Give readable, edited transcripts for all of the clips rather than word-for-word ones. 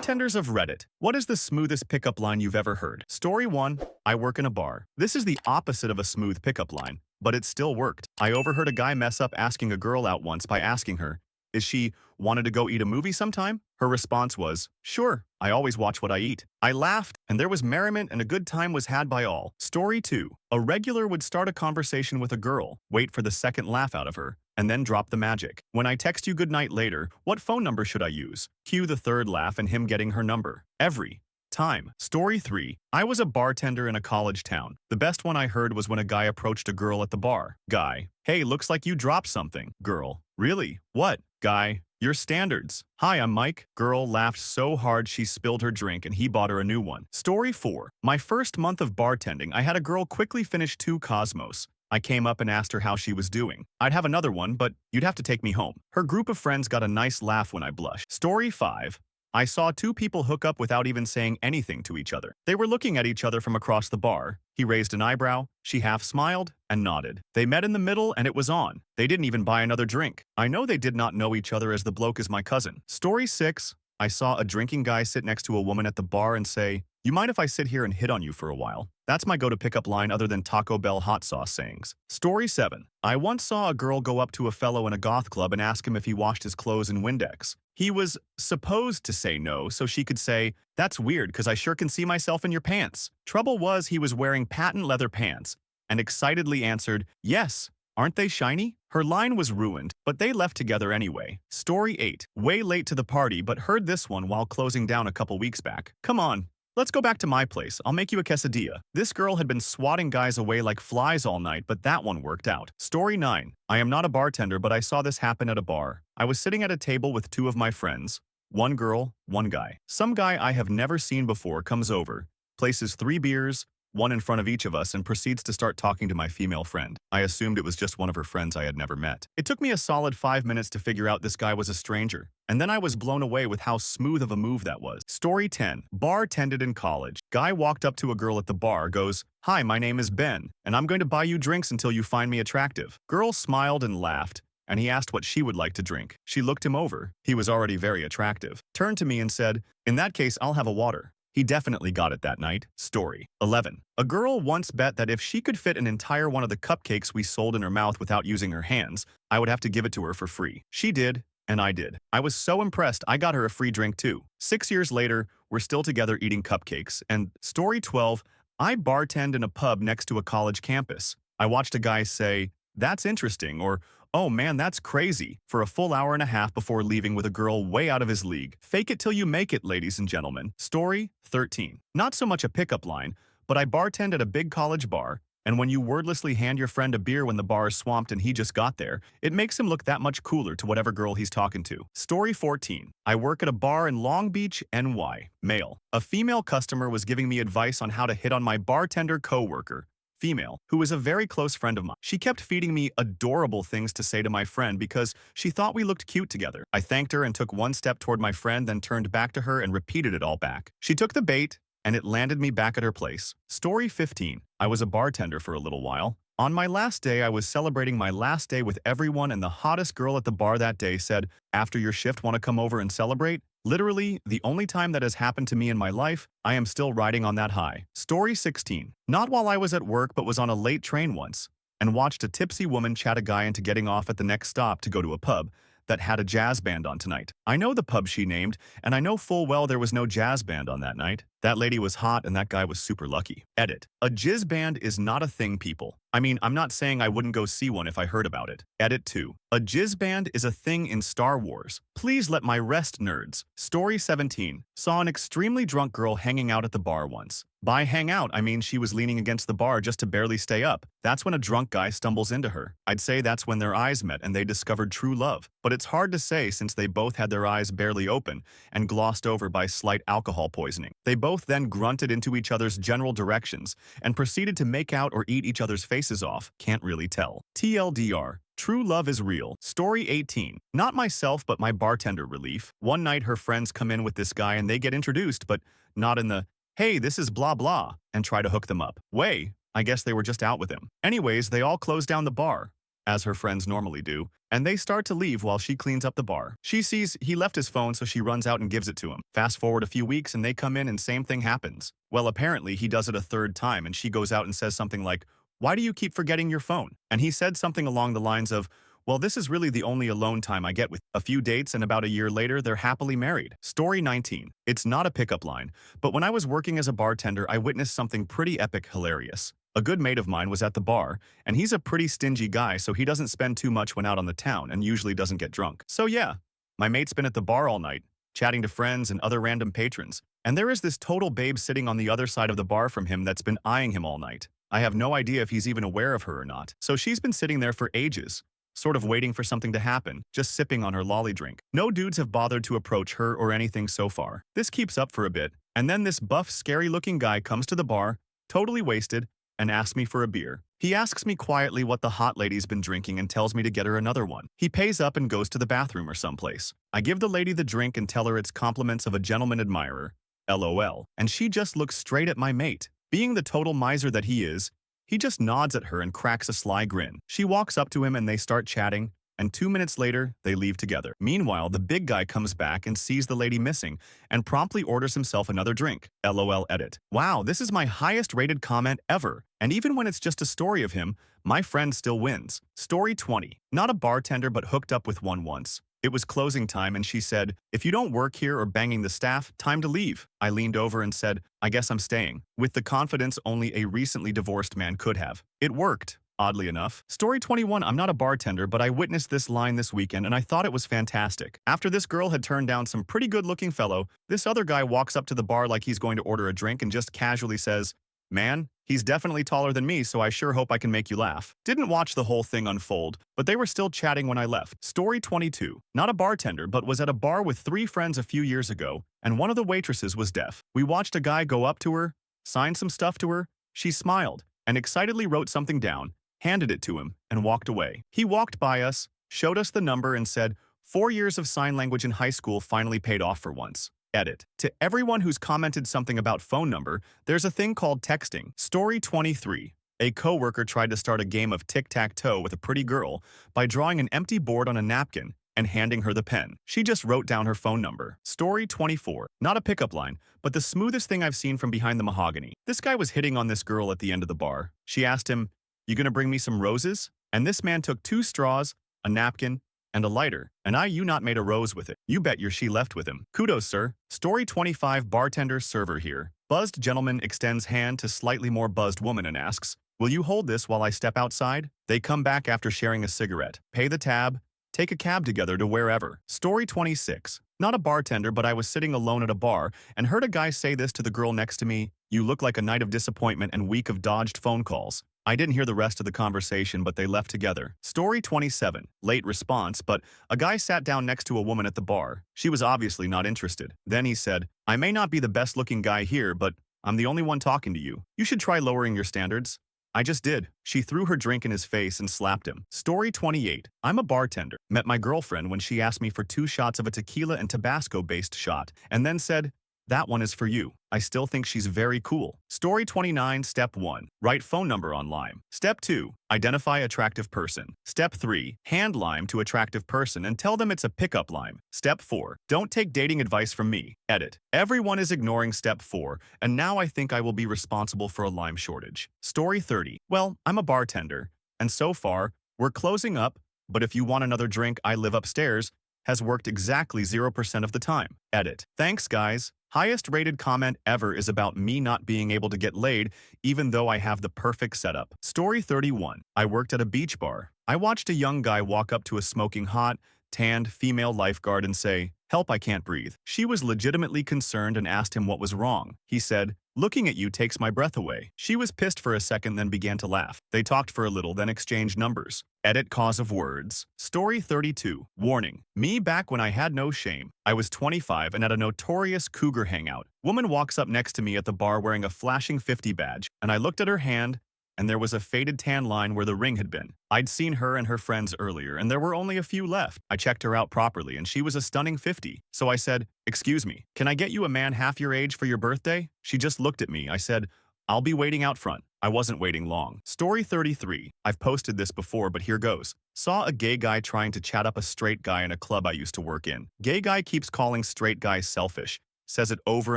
Bartenders of Reddit, what is the smoothest pickup line you've ever heard? Story 1. I work in a bar. This is the opposite of a smooth pickup line, but it still worked. I overheard a guy mess up asking a girl out once by asking her, is she wanted to go eat a movie sometime? Her response was, sure, I always watch what I eat. I laughed, and there was merriment and a good time was had by all. Story 2. A regular would start a conversation with a girl, wait for the second laugh out of her, and then drop the magic. When I text you goodnight later, what phone number should I use? Cue the third laugh and him getting her number. Every time. Story 3. I was a bartender in a college town. The best one I heard was when a guy approached a girl at the bar. Guy, hey, looks like you dropped something. Girl, really? What? Guy, your standards. Hi, I'm Mike. Girl laughed so hard she spilled her drink and he bought her a new one. Story 4. My first month of bartending, I had a girl quickly finish 2 Cosmos. I came up and asked her how she was doing. I'd have another one, but you'd have to take me home. Her group of friends got a nice laugh when I blushed. Story 5. I saw 2 people hook up without even saying anything to each other. They were looking at each other from across the bar. He raised an eyebrow, she half smiled, and nodded. They met in the middle and it was on. They didn't even buy another drink. I know they did not know each other as the bloke is my cousin. Story 6. I saw a drinking guy sit next to a woman at the bar and say, you mind if I sit here and hit on you for a while? That's my go-to pickup line other than Taco Bell hot sauce sayings. Story 7. I once saw a girl go up to a fellow in a goth club and ask him if he washed his clothes in Windex. He was supposed to say no, so she could say, that's weird because I sure can see myself in your pants. Trouble was he was wearing patent leather pants and excitedly answered, yes, aren't they shiny? Her line was ruined, but they left together anyway. Story 8. Way late to the party, but heard this one while closing down a couple weeks back. Come on. Let's go back to my place. I'll make you a quesadilla. This girl had been swatting guys away like flies all night, but that one worked out. Story 9. I am not a bartender, but I saw this happen at a bar. I was sitting at a table with 2 of my friends. One girl, one guy. Some guy I have never seen before comes over, places 3 beers, one in front of each of us, and proceeds to start talking to my female friend. I assumed it was just one of her friends I had never met. It took me a solid 5 minutes to figure out this guy was a stranger, and then I was blown away with how smooth of a move that was. Story 10. Bartended in college. Guy walked up to a girl at the bar, goes, hi, my name is Ben, and I'm going to buy you drinks until you find me attractive. Girl smiled and laughed, and he asked what she would like to drink. She looked him over. He was already very attractive. Turned to me and said, in that case, I'll have a water. He definitely got it that night. Story 11. A girl once bet that if she could fit an entire one of the cupcakes we sold in her mouth without using her hands, I would have to give it to her for free. She did, and I did. I was so impressed I got her a free drink too. 6 years later, we're still together eating cupcakes. And story 12. I bartend in a pub next to a college campus. I watched a guy say, that's interesting, or oh man, that's crazy, for a full hour and a half before leaving with a girl way out of his league. Fake it till you make it, ladies and gentlemen. Story 13. Not so much a pickup line, but I bartend at a big college bar, and when you wordlessly hand your friend a beer when the bar is swamped and he just got there, it makes him look that much cooler to whatever girl he's talking to. Story 14. I work at a bar in Long Beach, NY. Male. A female customer was giving me advice on how to hit on my bartender coworker, female, who is a very close friend of mine. She kept feeding me adorable things to say to my friend because she thought we looked cute together. I thanked her and took one step toward my friend, then turned back to her and repeated it all back. She took the bait, and it landed me back at her place. Story 15. I was a bartender for a little while. On my last day, I was celebrating my last day with everyone, and the hottest girl at the bar that day said, after your shift, want to come over and celebrate? Literally, the only time that has happened to me in my life, I am still riding on that high. Story 16. Not while I was at work, but was on a late train once, and watched a tipsy woman chat a guy into getting off at the next stop to go to a pub that had a jazz band on tonight. I know the pub she named, and I know full well there was no jazz band on that night. That lady was hot and that guy was super lucky. Edit. A jizz band is not a thing, people. I mean, I'm not saying I wouldn't go see one if I heard about it. Edit 2. A jizz band is a thing in Star Wars. Please let my rest, nerds. Story 17. Saw an extremely drunk girl hanging out at the bar once. By hang out, I mean she was leaning against the bar just to barely stay up. That's when a drunk guy stumbles into her. I'd say that's when their eyes met and they discovered true love. But it's hard to say since they both had their eyes barely open and glossed over by slight alcohol poisoning. They both then grunted into each other's general directions and proceeded to make out or eat each other's faces off. Can't really tell. TLDR. True love is real. Story 18. Not myself, but my bartender relief. One night her friends come in with this guy and they get introduced, but not in the, hey, this is blah blah, and try to hook them up way. I guess they were just out with him. Anyways, they all close down the bar. as her friends normally do, and they start to leave while she cleans up the bar. She sees he left his phone, so she runs out and gives it to him. Fast forward a few weeks and they come in and same thing happens. Well, apparently he does it a third time and she goes out and says something like, "Why do you keep forgetting your phone?" And he said something along the lines of, "Well, this is really the only alone time I get with." A few dates and about a year later, they're happily married. Story 19. It's not a pickup line, but when I was working as a bartender, I witnessed something pretty epic hilarious. A good mate of mine was at the bar, and he's a pretty stingy guy, so he doesn't spend too much when out on the town and usually doesn't get drunk. So yeah, my mate's been at the bar all night, chatting to friends and other random patrons, and there is this total babe sitting on the other side of the bar from him that's been eyeing him all night. I have no idea if he's even aware of her or not. So she's been sitting there for ages, sort of waiting for something to happen, just sipping on her lolly drink. No dudes have bothered to approach her or anything so far. This keeps up for a bit, and then this buff, scary-looking guy comes to the bar, totally wasted, and asks me for a beer. He asks me quietly what the hot lady's been drinking and tells me to get her another one. He pays up and goes to the bathroom or someplace. I give the lady the drink and tell her it's compliments of a gentleman admirer, LOL, and she just looks straight at my mate. Being the total miser that he is, he just nods at her and cracks a sly grin. She walks up to him and they start chatting, and 2 minutes later, they leave together. Meanwhile, the big guy comes back and sees the lady missing and promptly orders himself another drink. LOL edit. Wow, this is my highest rated comment ever. And even when it's just a story of him, my friend still wins. Story 20. Not a bartender but hooked up with one once. It was closing time and she said, "If you don't work here or banging the staff, time to leave." I leaned over and said, "I guess I'm staying," with the confidence only a recently divorced man could have. It worked. Oddly enough. Story 21. I'm not a bartender, but I witnessed this line this weekend and I thought it was fantastic. After this girl had turned down some pretty good-looking fellow, this other guy walks up to the bar like he's going to order a drink and just casually says, "Man, he's definitely taller than me, so I sure hope I can make you laugh." Didn't watch the whole thing unfold, but they were still chatting when I left. Story 22. Not a bartender, but was at a bar with 3 friends a few years ago, and one of the waitresses was deaf. We watched a guy go up to her, sign some stuff to her, she smiled, and excitedly wrote something down, handed it to him, and walked away. He walked by us, showed us the number, and said, 4 years of sign language in high school finally paid off for once. Edit. To everyone who's commented something about phone number, there's a thing called texting. Story 23. A coworker tried to start a game of tic-tac-toe with a pretty girl by drawing an empty board on a napkin and handing her the pen. She just wrote down her phone number. Story 24. Not a pickup line, but the smoothest thing I've seen from behind the mahogany. This guy was hitting on this girl at the end of the bar. She asked him, "You gonna bring me some roses?" And this man took 2 straws, a napkin, and a lighter, and you not made a rose with it. You bet your she left with him. Kudos, sir. Story 25. Bartender server here. Buzzed gentleman extends hand to slightly more buzzed woman and asks, "Will you hold this while I step outside?" They come back after sharing a cigarette, pay the tab, take a cab together to wherever. Story 26. Not a bartender, but I was sitting alone at a bar and heard a guy say this to the girl next to me, "You look like a night of disappointment and week of dodged phone calls." I didn't hear the rest of the conversation, but they left together. Story 27. Late response, but a guy sat down next to a woman at the bar. She was obviously not interested. Then he said, "I may not be the best-looking guy here, but I'm the only one talking to you. You should try lowering your standards." I just did. She threw her drink in his face and slapped him. Story 28. I'm a bartender. Met my girlfriend when she asked me for 2 shots of a tequila and Tabasco-based shot, and then said, "That one is for you." I still think she's very cool. Story 29. Step 1. Write phone number on Lime. Step 2. Identify attractive person. Step 3. Hand Lime to attractive person and tell them it's a pickup Lime. Step 4. Don't take dating advice from me. Edit. Everyone is ignoring Step 4, and now I think I will be responsible for a lime shortage. Story 30. Well, I'm a bartender, and so far, we're closing up, but if you want another drink, I live upstairs, has worked exactly 0% of the time. Edit. Thanks, guys. Highest rated comment ever is about me not being able to get laid, even though I have the perfect setup. Story 31. I worked at a beach bar. I watched a young guy walk up to a smoking hot, tanned female lifeguard and say, "Help, I can't breathe." She was legitimately concerned and asked him what was wrong. He said, "Looking at you takes my breath away." She was pissed for a second, then began to laugh. They talked for a little, then exchanged numbers. Edit cause of words. Story 32. Warning. Me back when I had no shame. I was 25 and at a notorious cougar hangout. Woman walks up next to me at the bar wearing a flashing 50 badge, and I looked at her hand, and there was a faded tan line where the ring had been. I'd seen her and her friends earlier, and there were only a few left. I checked her out properly, and she was a stunning 50. So I said, "Excuse me, can I get you a man half your age for your birthday?" She just looked at me. I said, I'll be waiting out front. I wasn't waiting long. Story 33. I've posted this before, but here goes. Saw a gay guy trying to chat up a straight guy in a club I used to work in. Gay guy keeps calling straight guys selfish. Says it over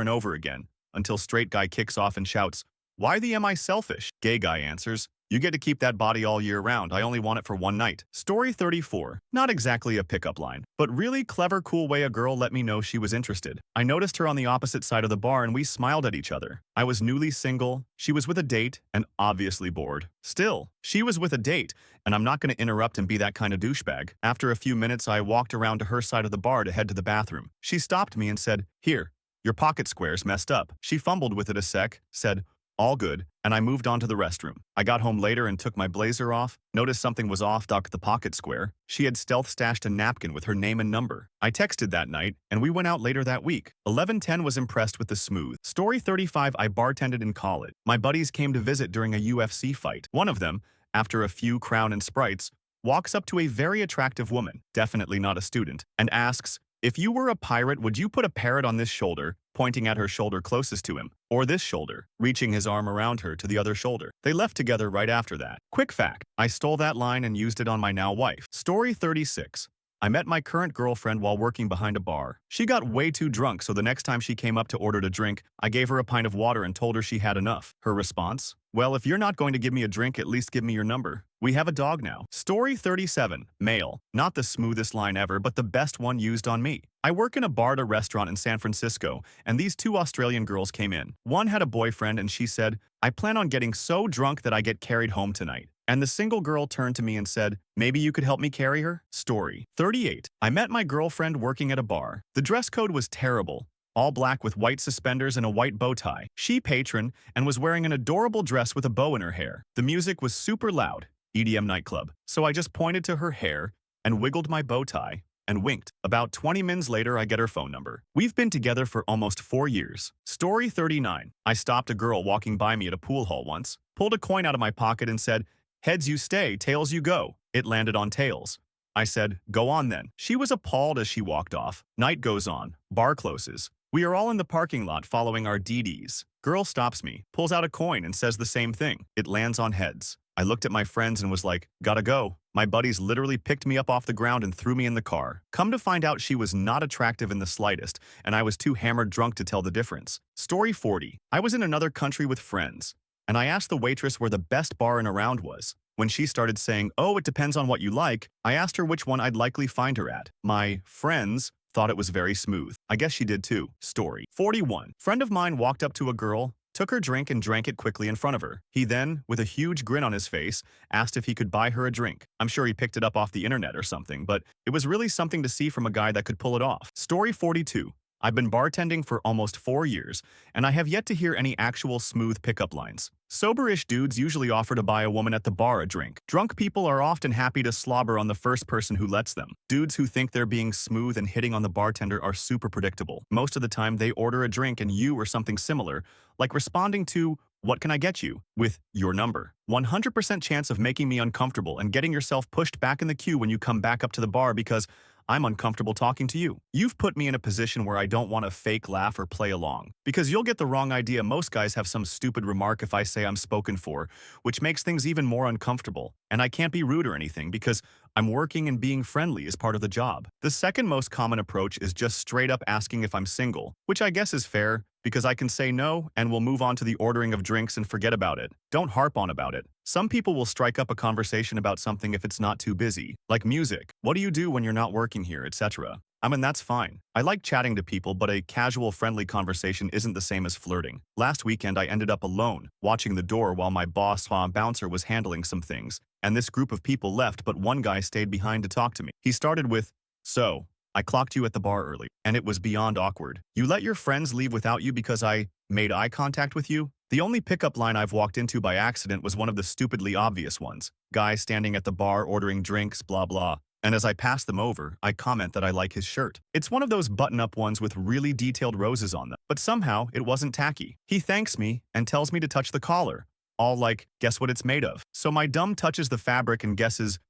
and over again, until straight guy kicks off and shouts, "Why the am I selfish?" Gay guy answers, "You get to keep that body all year round. I only want it for one night." Story 34. Not exactly a pickup line, but really clever, cool way a girl let me know she was interested. I noticed her on the opposite side of the bar and we smiled at each other. I was newly single, she was with a date, and obviously bored. Still, she was with a date, and I'm not going to interrupt and be that kind of douchebag. After a few minutes, I walked around to her side of the bar to head to the bathroom. She stopped me and said, "Here, your pocket square's messed up." She fumbled with it a sec, said, "All good," and I moved on to the restroom. I got home later and took my blazer off, noticed something was off dock the pocket square. She had stealth stashed a napkin with her name and number. I texted that night, and we went out later that week. 1110 was impressed with the smooth. Story 35. I bartended in college. My buddies came to visit during a UFC fight. One of them, after a few Crown and Sprites, walks up to a very attractive woman, definitely not a student, and asks, "If you were a pirate, would you put a parrot on this shoulder," pointing at her shoulder closest to him, "or this shoulder," reaching his arm around her to the other shoulder. They left together right after that. Quick fact, I stole that line and used it on my now wife. Story 36. I met my current girlfriend while working behind a bar. She got way too drunk, so the next time she came up to order a drink, I gave her a pint of water and told her she had enough. Her response? "Well, if you're not going to give me a drink, at least give me your number. We have a dog now." Story 37. Male. Not the smoothest line ever, but the best one used on me. I work in a bar at a restaurant in San Francisco, and these two Australian girls came in. One had a boyfriend, and she said, "I plan on getting so drunk that I get carried home tonight." And the single girl turned to me and said, "Maybe you could help me carry her?" Story 38. I met my girlfriend working at a bar. The dress code was terrible. All black with white suspenders and a white bow tie. She patron and was wearing an adorable dress with a bow in her hair. The music was super loud, EDM nightclub. So I just pointed to her hair and wiggled my bow tie and winked. About 20 minutes later, I get her phone number. We've been together for almost 4 years. Story 39. I stopped a girl walking by me at a pool hall once, pulled a coin out of my pocket and said, "Heads you stay, tails you go." It landed on tails. I said, "Go on then." She was appalled as she walked off. Night goes on. Bar closes. We are all in the parking lot following our DDs. Girl stops me, pulls out a coin and says the same thing. It lands on heads. I looked at my friends and was like, "Gotta go." My buddies literally picked me up off the ground and threw me in the car. Come to find out, she was not attractive in the slightest, and I was too hammered drunk to tell the difference. Story 40. I was in another country with friends, and I asked the waitress where the best bar in around was. When she started saying, "Oh, it depends on what you like," I asked her which one I'd likely find her at. My friends thought it was very smooth. I guess she did too. Story 41. Friend of mine walked up to a girl, took her drink and drank it quickly in front of her. He then, with a huge grin on his face, asked if he could buy her a drink. I'm sure he picked it up off the internet or something, but it was really something to see from a guy that could pull it off. Story 42. I've been bartending for almost 4 years, and I have yet to hear any actual smooth pickup lines. Soberish dudes usually offer to buy a woman at the bar a drink. Drunk people are often happy to slobber on the first person who lets them. Dudes who think they're being smooth and hitting on the bartender are super predictable. Most of the time, they order a drink and you or something similar, like responding to, "What can I get you?" with your number. 100% chance of making me uncomfortable and getting yourself pushed back in the queue when you come back up to the bar because I'm uncomfortable talking to you. You've put me in a position where I don't want to fake laugh or play along. Because you'll get the wrong idea. Most guys have some stupid remark if I say I'm spoken for, which makes things even more uncomfortable. And I can't be rude or anything because I'm working and being friendly is part of the job. The second most common approach is just straight up asking if I'm single, which I guess is fair because I can say no and we'll move on to the ordering of drinks and forget about it. Don't harp on about it. Some people will strike up a conversation about something if it's not too busy, like music. What do you do when you're not working here, etc. I mean, that's fine. I like chatting to people, but a casual, friendly conversation isn't the same as flirting. Last weekend, I ended up alone, watching the door while my boss, bouncer, was handling some things, and this group of people left, but one guy stayed behind to talk to me. He started with, "So, I clocked you at the bar early," and it was beyond awkward. "You let your friends leave without you because I made eye contact with you?" The only pickup line I've walked into by accident was one of the stupidly obvious ones. Guy standing at the bar ordering drinks, blah blah. And as I pass them over, I comment that I like his shirt. It's one of those button-up ones with really detailed roses on them, but somehow it wasn't tacky. He thanks me and tells me to touch the collar. All like, "Guess what it's made of?" So my dumb touches the fabric and guesses,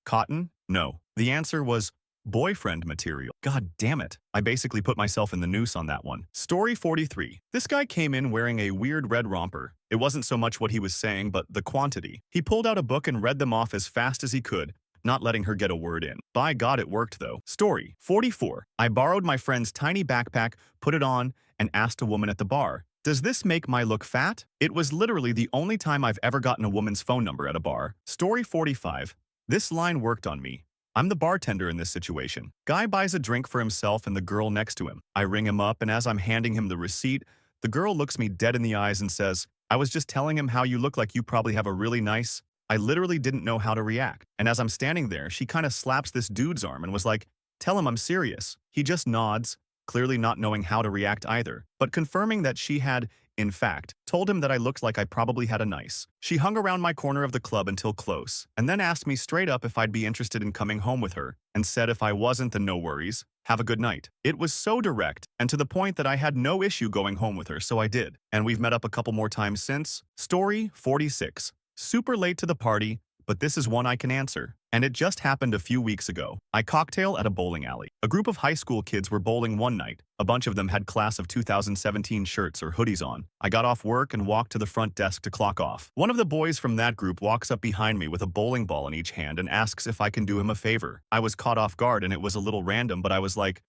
cotton? No. The answer was Boyfriend material. God damn it. I basically put myself in the noose on that one. Story 43. This guy came in wearing a weird red romper. It wasn't so much what he was saying, but the quantity. He pulled out a book and read them off as fast as he could, not letting her get a word in. By God, it worked though. Story 44. I borrowed my friend's tiny backpack, put it on, and asked a woman at the bar, "Does this make my look fat?" It was literally the only time I've ever gotten a woman's phone number at a bar. Story 45. This line worked on me. I'm the bartender in this situation. Guy buys a drink for himself and the girl next to him. I ring him up, and as I'm handing him the receipt, the girl looks me dead in the eyes and says, "I was just telling him how you look like you probably have a really nice..." I literally didn't know how to react. And as I'm standing there, she kind of slaps this dude's arm and was like, "Tell him I'm serious." He just nods, clearly not knowing how to react either, but confirming that she had, in fact, told him that I looked like I probably had a nice. She hung around my corner of the club until close, and then asked me straight up if I'd be interested in coming home with her, and said if I wasn't, then no worries. Have a good night. It was so direct, and to the point that I had no issue going home with her, so I did. And we've met up a couple more times since. Story 46. Super late to the party, but this is one I can answer. And it just happened a few weeks ago. I cocktail at a bowling alley. A group of high school kids were bowling one night. A bunch of them had class of 2017 shirts or hoodies on. I got off work and walked to the front desk to clock off. One of the boys from that group walks up behind me with a bowling ball in each hand and asks if I can do him a favor. I was caught off guard and it was a little random, but I was like,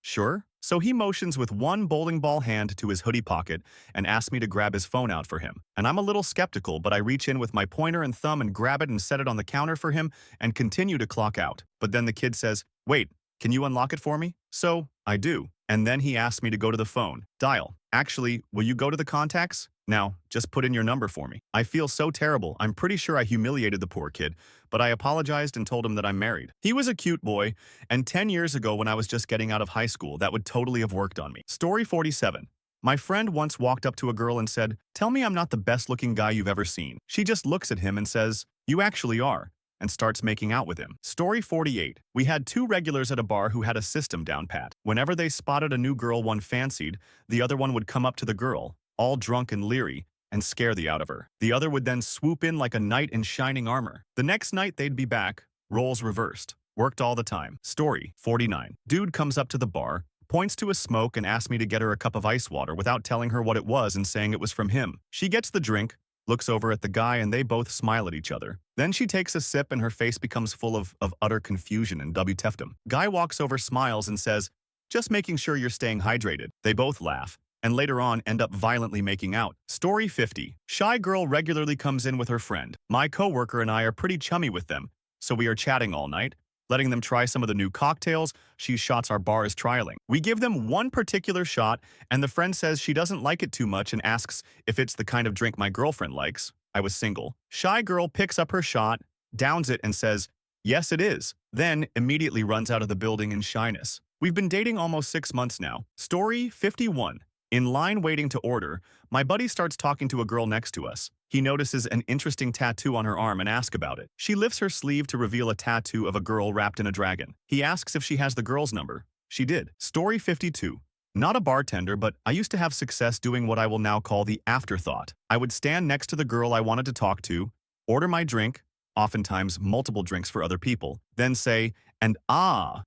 sure? So he motions with one bowling ball hand to his hoodie pocket and asks me to grab his phone out for him. And I'm a little skeptical, but I reach in with my pointer and thumb and grab it and set it on the counter for him and continue to clock out. But then the kid says, "Wait, can you unlock it for me?" So I do. And then he asks me to go to the phone. Dial. Actually, will you go to the contacts? Now, just put in your number for me. I feel so terrible. I'm pretty sure I humiliated the poor kid, but I apologized and told him that I'm married. He was a cute boy, and 10 years ago when I was just getting out of high school, that would totally have worked on me. Story 47. My friend once walked up to a girl and said, "Tell me I'm not the best-looking guy you've ever seen." She just looks at him and says, "You actually are," and starts making out with him. Story 48. We had two regulars at a bar who had a system down pat. Whenever they spotted a new girl one fancied, the other one would come up to the girl, all drunk and leery, and scare the out of her. The other would then swoop in like a knight in shining armor. The next night they'd be back, roles reversed. Worked all the time. Story 49. Dude comes up to the bar, points to a smoke and asks me to get her a cup of ice water without telling her what it was and saying it was from him. She gets the drink, looks over at the guy, and they both smile at each other. Then she takes a sip and her face becomes full of utter confusion and WTF'dom. Guy walks over, smiles, and says, "Just making sure you're staying hydrated." They both laugh, and later on end up violently making out. Story 50. Shy girl regularly comes in with her friend. My coworker and I are pretty chummy with them, so we are chatting all night, letting them try some of the new cocktails shots our bar is trialing. We give them one particular shot, and the friend says she doesn't like it too much and asks if it's the kind of drink my girlfriend likes. I was single. Shy girl picks up her shot, downs it, and says, "Yes, it is," then immediately runs out of the building in shyness. We've been dating almost 6 months now. Story 51. In line waiting to order, my buddy starts talking to a girl next to us. He notices an interesting tattoo on her arm and asks about it. She lifts her sleeve to reveal a tattoo of a girl wrapped in a dragon. He asks if she has the girl's number. She did. Story 52. Not a bartender, but I used to have success doing what I will now call the afterthought. I would stand next to the girl I wanted to talk to, order my drink, oftentimes multiple drinks for other people, then say, and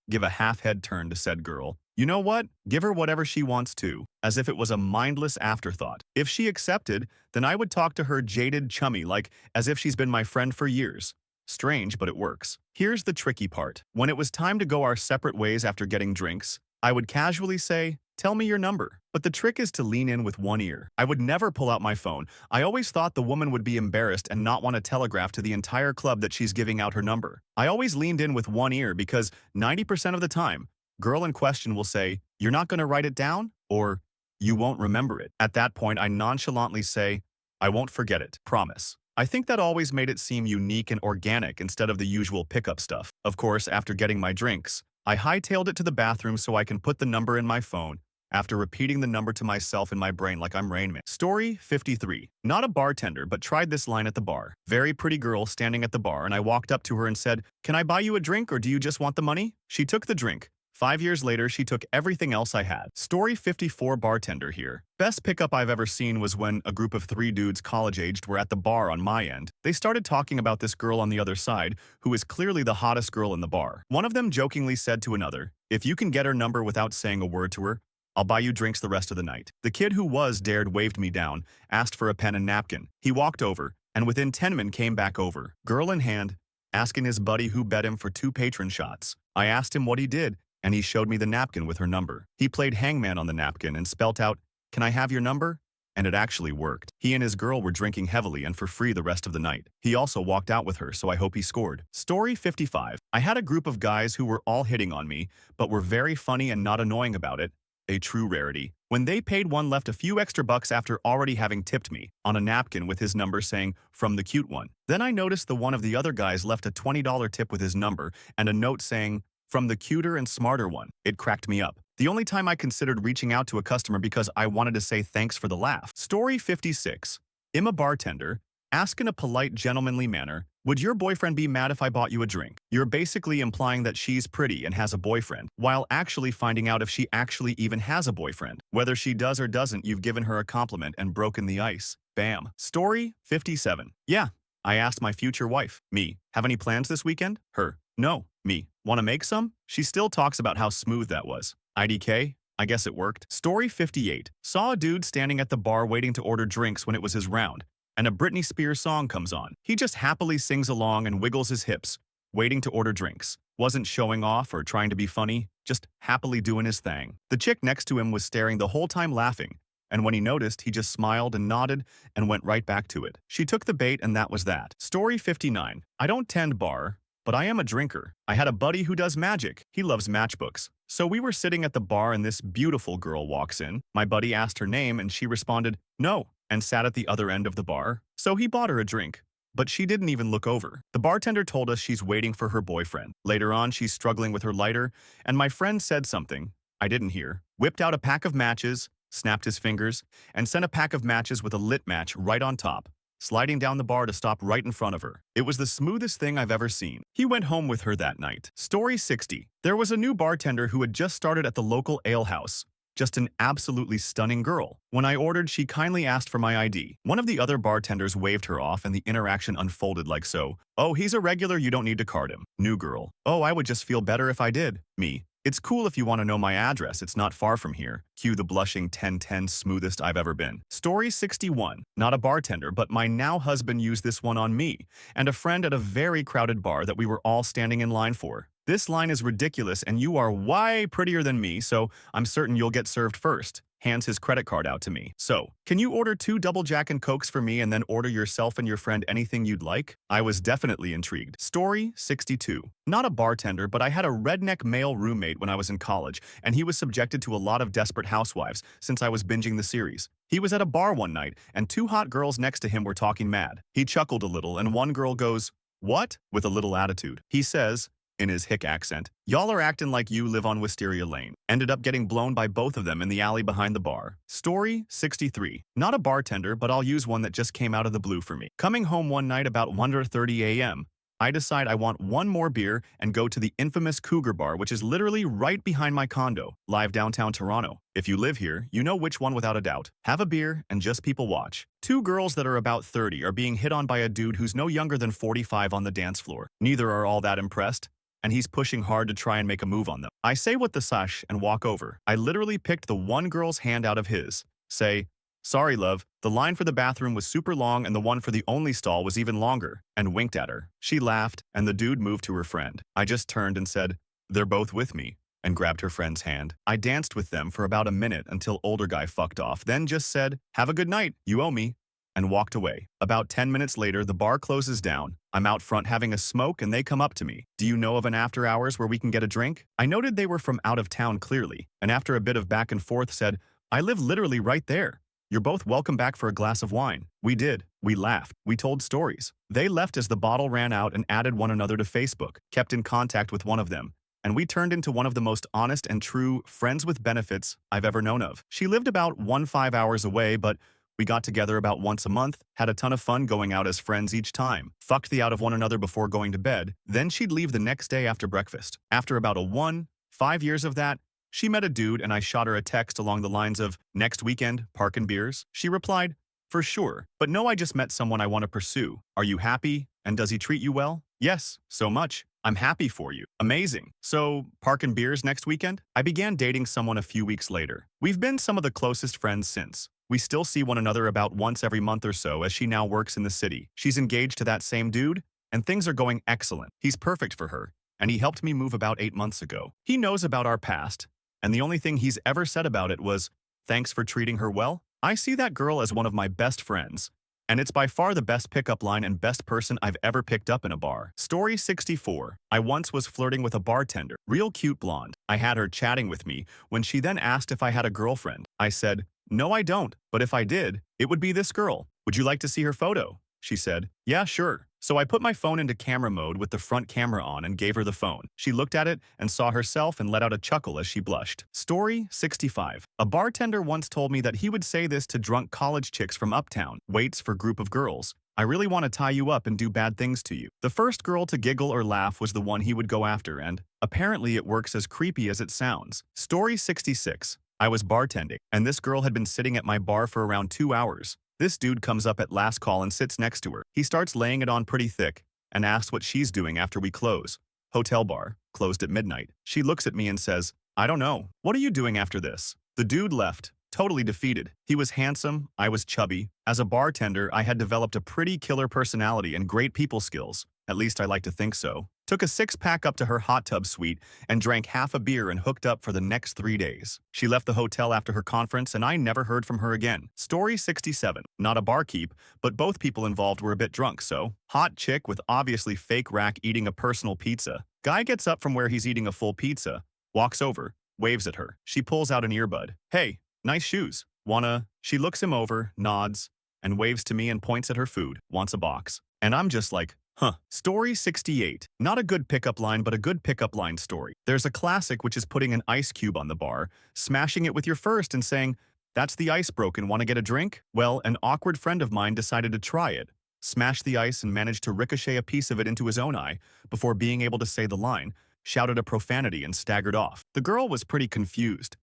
give a half-head turn to said girl. You know what? Give her whatever she wants to, as if it was a mindless afterthought. If she accepted, then I would talk to her jaded chummy like as if she's been my friend for years. Strange, but it works. Here's the tricky part. When it was time to go our separate ways after getting drinks, I would casually say, "Tell me your number." But the trick is to lean in with one ear. I would never pull out my phone. I always thought the woman would be embarrassed and not want to telegraph to the entire club that she's giving out her number. I always leaned in with one ear because 90% of the time, girl in question will say, "You're not going to write it down?" Or, "You won't remember it." At that point, I nonchalantly say, "I won't forget it, promise." I think that always made it seem unique and organic instead of the usual pickup stuff. Of course, after getting my drinks, I hightailed it to the bathroom so I can put the number in my phone, after repeating the number to myself in my brain like I'm Rain Man. Story 53. Not a bartender, but tried this line at the bar. Very pretty girl standing at the bar, and I walked up to her and said, "Can I buy you a drink or do you just want the money?" She took the drink, 5 years later, she took everything else I had. Story 54 Bartender here. Best pickup I've ever seen was when a group of 3 dudes college-aged were at the bar on my end. They started talking about this girl on the other side, who is clearly the hottest girl in the bar. One of them jokingly said to another, "If you can get her number without saying a word to her, I'll buy you drinks the rest of the night." The kid who was dared waved me down, asked for a pen and napkin. He walked over, and within 10 minutes came back over, girl in hand, asking his buddy who bet him for 2 patron shots. I asked him what he did, and he showed me the napkin with her number. He played hangman on the napkin and spelt out, "Can I have your number?" And it actually worked. He and his girl were drinking heavily and for free the rest of the night. He also walked out with her, so I hope he scored. Story 55. I had a group of guys who were all hitting on me, but were very funny and not annoying about it. A true rarity. When they paid, one left a few extra bucks after already having tipped me on a napkin with his number saying, "From the cute one." Then I noticed the one of the other guys left a $20 tip with his number and a note saying, "From the cuter and smarter one." It cracked me up. The only time I considered reaching out to a customer because I wanted to say thanks for the laugh. Story 56. I'm a bartender. Ask in a polite, gentlemanly manner, "Would your boyfriend be mad if I bought you a drink?" You're basically implying that she's pretty and has a boyfriend, while actually finding out if she actually even has a boyfriend. Whether she does or doesn't, you've given her a compliment and broken the ice. Bam. Story 57. Yeah, I asked my future wife. Me, have any plans this weekend? Her, no. Me, want to make some? She still talks about how smooth that was. IDK? I guess it worked. Story 58. Saw a dude standing at the bar waiting to order drinks when it was his round, and a Britney Spears song comes on. He just happily sings along and wiggles his hips, waiting to order drinks. Wasn't showing off or trying to be funny, just happily doing his thing. The chick next to him was staring the whole time laughing, and when he noticed, he just smiled and nodded and went right back to it. She took the bait and that was that. Story 59. I don't tend bar, but I am a drinker. I had a buddy who does magic. He loves matchbooks. So we were sitting at the bar and this beautiful girl walks in. My buddy asked her name and she responded, "No," and sat at the other end of the bar. So he bought her a drink, but she didn't even look over. The bartender told us she's waiting for her boyfriend. Later on, she's struggling with her lighter, and my friend said something I didn't hear, whipped out a pack of matches, snapped his fingers, and sent a pack of matches with a lit match right on top, sliding down the bar to stop right in front of her. It was the smoothest thing I've ever seen. He went home with her that night. Story 60. There was a new bartender who had just started at the local ale house. Just an absolutely stunning girl. When I ordered, she kindly asked for my ID. One of the other bartenders waved her off and the interaction unfolded like so. "Oh, he's a regular, you don't need to card him." New girl. "Oh, I would just feel better if I did." Me. "It's cool if you want to know my address, it's not far from here." Cue the blushing 10-10 smoothest I've ever been. Story 61. Not a bartender, but my now husband used this one on me and a friend at a very crowded bar that we were all standing in line for. "This line is ridiculous and you are way prettier than me, so I'm certain you'll get served first." Hands his credit card out to me. "So, can you order 2 double Jack and Cokes for me and then order yourself and your friend anything you'd like?" I was definitely intrigued. Story 62. Not a bartender, but I had a redneck male roommate when I was in college, and he was subjected to a lot of Desperate Housewives since I was binging the series. He was at a bar one night, and 2 hot girls next to him were talking mad. He chuckled a little, and one girl goes, "What?" with a little attitude. He says, in his hick accent, "Y'all are acting like you live on Wisteria Lane." Ended up getting blown by both of them in the alley behind the bar. Story 63. Not a bartender, but I'll use one that just came out of the blue for me. Coming home one night about 1:30 a.m., I decide I want one more beer and go to the infamous Cougar Bar, which is literally right behind my condo, live downtown Toronto. If you live here, you know which one without a doubt. Have a beer and just people watch. 2 girls that are about 30 are being hit on by a dude who's no younger than 45 on the dance floor. Neither are all that impressed, and he's pushing hard to try and make a move on them. I say what the sash and walk over. I literally picked the one girl's hand out of his. Say, "Sorry, love, the line for the bathroom was super long and the one for the only stall was even longer," and winked at her. She laughed, and the dude moved to her friend. I just turned and said, "They're both with me," and grabbed her friend's hand. I danced with them for about a minute until older guy fucked off, then just said, "Have a good night, you owe me," and walked away. About 10 minutes later, the bar closes down. I'm out front having a smoke and they come up to me. "Do you know of an after hours where we can get a drink?" I noted they were from out of town clearly, and after a bit of back and forth said, "I live literally right there. You're both welcome back for a glass of wine." We did. We laughed. We told stories. They left as the bottle ran out and added one another to Facebook, kept in contact with one of them, and we turned into one of the most honest and true friends with benefits I've ever known of. She lived about 15 hours away, but we got together about once a month, had a ton of fun going out as friends each time, fucked the out of one another before going to bed, then she'd leave the next day after breakfast. After about a 1, 5 years of that, she met a dude and I shot her a text along the lines of, "Next weekend, parkin' beers?" She replied, "For sure. But no, I just met someone I want to pursue. Are you happy? And does he treat you well?" "Yes, so much. I'm happy for you." "Amazing. So, parkin' beers next weekend?" I began dating someone a few weeks later. We've been some of the closest friends since. We still see one another about once every month or so as she now works in the city. She's engaged to that same dude, and things are going excellent. He's perfect for her, and he helped me move about 8 months ago. He knows about our past, and the only thing he's ever said about it was, "Thanks for treating her well." I see that girl as one of my best friends, and it's by far the best pickup line and best person I've ever picked up in a bar. Story 64. I once was flirting with a bartender, real cute blonde. I had her chatting with me when she then asked if I had a girlfriend. I said, "No, I don't, but if I did, it would be this girl. Would you like to see her photo?" She said, "Yeah, sure." So I put my phone into camera mode with the front camera on and gave her the phone. She looked at it and saw herself and let out a chuckle as she blushed. Story 65. A bartender once told me that he would say this to drunk college chicks from uptown, waits for group of girls. "I really want to tie you up and do bad things to you." The first girl to giggle or laugh was the one he would go after, and apparently it works as creepy as it sounds. Story 66. I was bartending, and this girl had been sitting at my bar for around 2 hours. This dude comes up at last call and sits next to her. He starts laying it on pretty thick and asks what she's doing after we close. Hotel bar, closed at midnight. She looks at me and says, "I don't know. What are you doing after this?" The dude left, totally defeated. He was handsome, I was chubby. As a bartender, I had developed a pretty killer personality and great people skills. At least I like to think so. Took a 6-pack up to her hot tub suite and drank half a beer and hooked up for the next 3 days. She left the hotel after her conference and I never heard from her again. Story 67. Not a barkeep, but both people involved were a bit drunk, so. Hot chick with obviously fake rack eating a personal pizza. Guy gets up from where he's eating a full pizza, walks over, waves at her. She pulls out an earbud. "Hey, nice shoes. Wanna?" She looks him over, nods, and waves to me and points at her food. "Wants a box." And I'm just like, huh. Story 68. Not a good pickup line, but a good pickup line story. There's a classic which is putting an ice cube on the bar, smashing it with your first and saying, "That's the ice broken, want to get a drink?" Well, an awkward friend of mine decided to try it, smashed the ice and managed to ricochet a piece of it into his own eye before being able to say the line, shouted a profanity and staggered off. The girl was pretty confused.